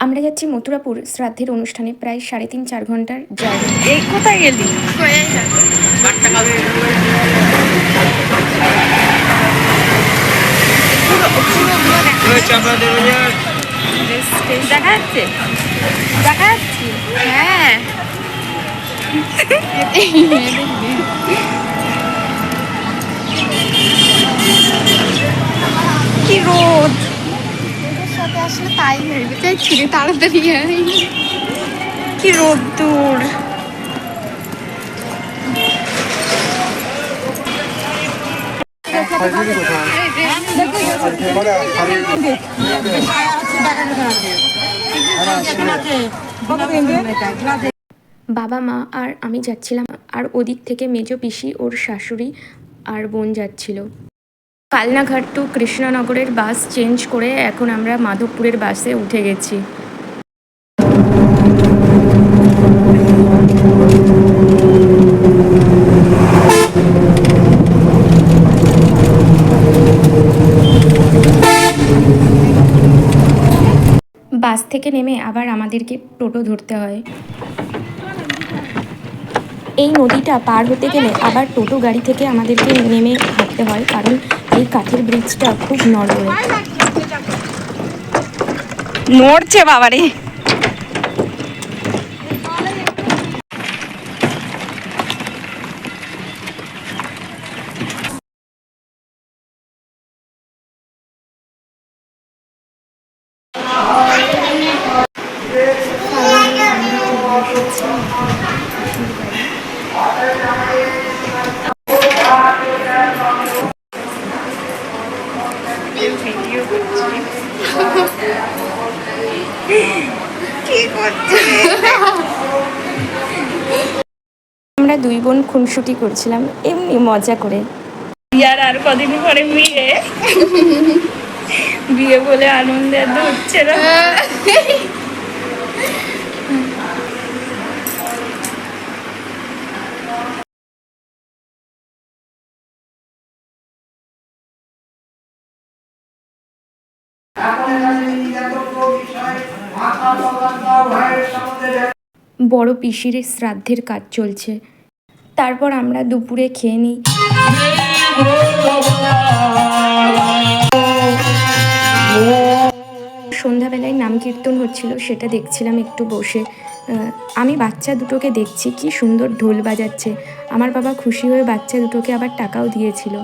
আমরা যাচ্ছি মথুরাপুর শ্রাদ্ধের অনুষ্ঠানে, প্রায় 3.5-4 ঘন্টার জার্নি। এই কোথায় গেলি? দেখা যাচ্ছে, দেখা যাচ্ছে। হ্যাঁ, কি রোদ! সাথে আসলে তাই ভেবে চাইছি তাড়াতাড়ি কি রোদ্দুর। বাবা মা আর আমি যাচ্ছিলাম, আর ওদিক থেকে মেজো পিসি, ওর শাশুড়ি আর বোন যাচ্ছিল। কালনাঘাট টু কৃষ্ণনগরের বাস চেঞ্জ করে এখন আমরা মাধবপুরের বাসে উঠে গেছি। বাস থেকে নেমে আবার আমাদেরকে টোটো ধরতে হয়। এই নদীটা পার হতে গেলে আবার টোটো গাড়ি থেকে আমাদেরকে নেমে হাঁটতে হয়, কারণ এই কাঠের ব্রিজটা খুব নড়বড়ে। নড়ছে বাবারে। আমরা 2 বোন খুনসুটি করছিলাম এমনি মজা করে। আর কদিন পরে বিয়ে, বিয়ে বলে আনন্দে হচ্ছে না। বড় পিসির শ্রাদ্ধের কাজ চলছে, তারপর আমরা দুপুরে খেয়ে নিই। সন্ধ্যাবেলায় নাম কীর্তন হচ্ছিল, সেটা দেখছিলাম একটু বসে। আমি বাচ্চা দুটোকে দেখছি কি সুন্দর ঢোল বাজাচ্ছে। আমার বাবা খুশি হয়ে বাচ্চা দুটোকে আবার টাকাও দিয়েছিল।